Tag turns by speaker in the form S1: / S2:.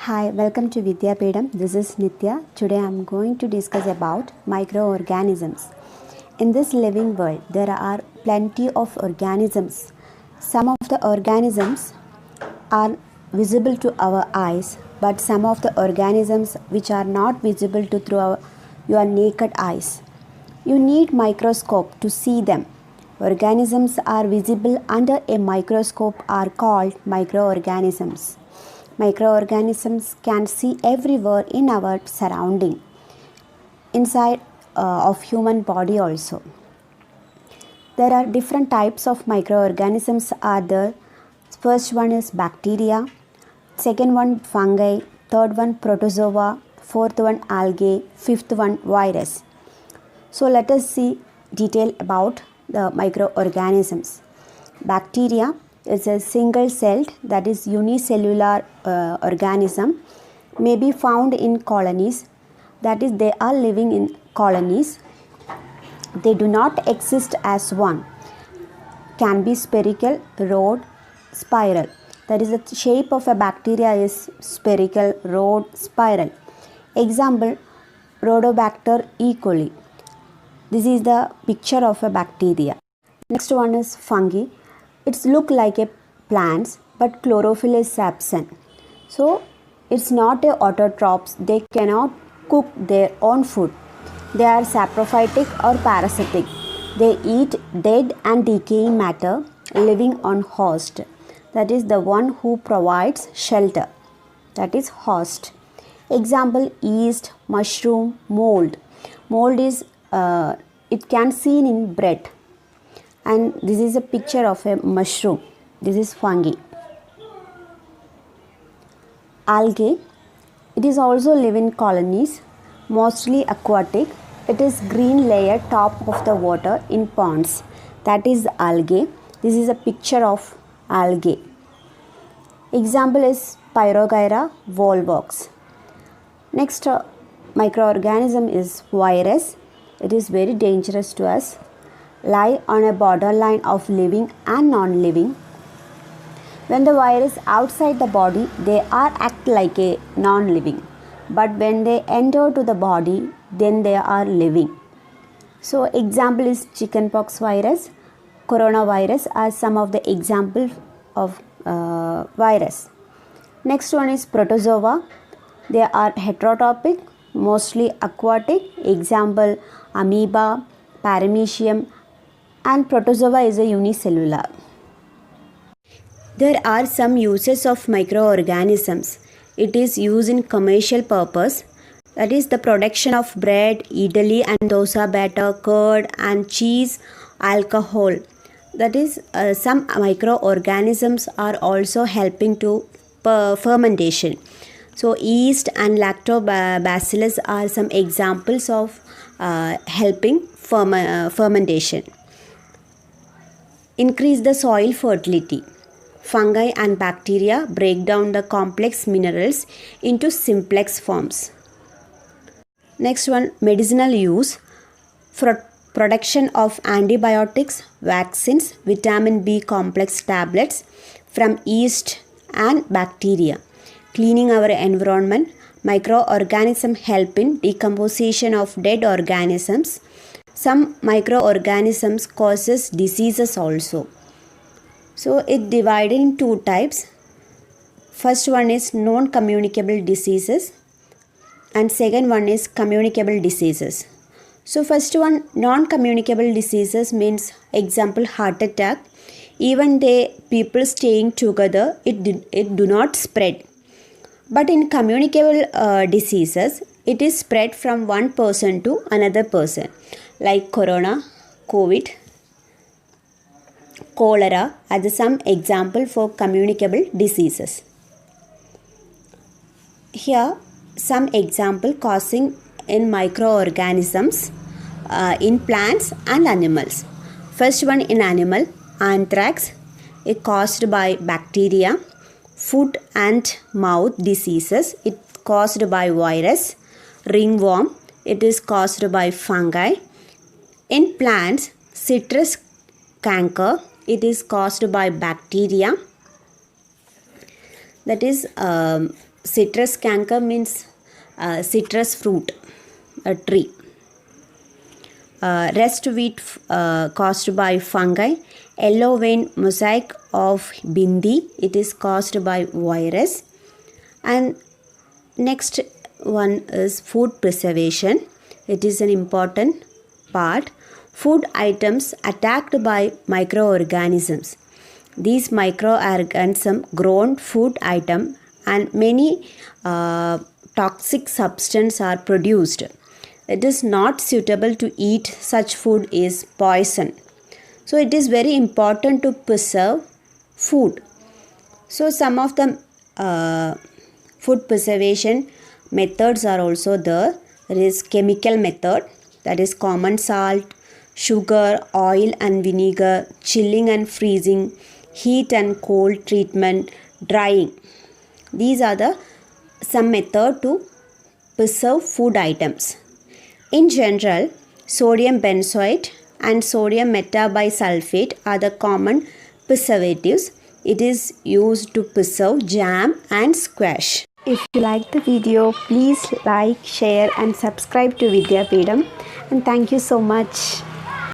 S1: Hi, welcome to Vidyapeedam. This is Nitya. Today I am going to discuss about microorganisms. In this living world, there are plenty of organisms. Some of the organisms are visible to our eyes, but some of the organisms which are not visible to your naked eyes. You need microscope to see them. Organisms are visible under a microscope are called microorganisms. Microorganisms can see everywhere in our surrounding, inside of human body also. There are different types of microorganisms are there. First one is bacteria, second one fungi, third one protozoa, fourth one algae, fifth one virus. So let us see detail about the microorganisms. Bacteria is a single-celled, that is unicellular organism, may be found in colonies, that is they are living in colonies. They do not exist as one. Can be spherical, rod, spiral. That is the shape of a bacteria is spherical, rod, spiral. Example, Rhodobacter E. coli. This is the picture of a bacteria. Next one is fungi. It's look like a plants, but chlorophyll is absent. So it's not a autotrophs. They cannot cook their own food. They are saprophytic or parasitic. They eat dead and decaying matter living on host. That is the one who provides shelter. That is host. Example, yeast, mushroom, mold. Mold is it can seen in bread. And this is a picture of a mushroom. This is fungi. Algae. It is also live in colonies, mostly aquatic. It is green layer top of the water in ponds. That is algae. This is a picture of algae. Example is Pyrogyra volvox. Next microorganism is virus. It is very dangerous to us. Lie on a borderline of living and non-living. When the virus outside the body, they are act like a non-living. But when they enter to the body, then they are living. So example is chickenpox virus, coronavirus are some of the examples of virus. Next one is protozoa. They are heterotrophic, mostly aquatic. Example amoeba, paramecium, and protozoa is a unicellular. There are some uses of microorganisms. It is used in commercial purpose, that is the production of bread, idli and dosa batter, curd and cheese, alcohol. That is some microorganisms are also helping to fermentation. So yeast and lactobacillus are some examples of helping fermentation. Increase the soil fertility. Fungi and bacteria break down the complex minerals into simplex forms. Next one, medicinal use. For production of antibiotics, vaccines, vitamin B complex tablets from yeast and bacteria. Cleaning our environment. Microorganisms help in decomposition of dead organisms. Some microorganisms causes diseases also. So it divided in two types. First one is non-communicable diseases and second one is communicable diseases. So first one, non-communicable diseases means example heart attack. Even the people staying together, it do not spread. But in communicable diseases, it is spread from one person to another person, like corona, COVID, cholera are some example for communicable diseases. Here some example causing in microorganisms in plants and animals. First one in animal, anthrax is caused by bacteria. Foot and mouth diseases, it caused by virus. Ringworm, it is caused by fungi. In plants, citrus canker, it is caused by bacteria. That is citrus canker means citrus fruit, a tree. Rest wheat caused by fungi. Yellow vein mosaic of Bindi, it is caused by virus. And next one is food preservation. It is an important part. Food items attacked by microorganisms. These microorganisms grown food item and many toxic substances are produced. It is not suitable to eat such food is poison. So it is very important to preserve food. So some of the food preservation methods are also there. There is chemical method, that is common salt, sugar, oil and vinegar, chilling and freezing, heat and cold treatment, drying. These are the some method to preserve food items. In general, sodium benzoate and sodium metabisulfate are the common preservatives. It is used to preserve jam and squash. If you like the video, please like, share and subscribe to Vidyapeedam. And thank you so much.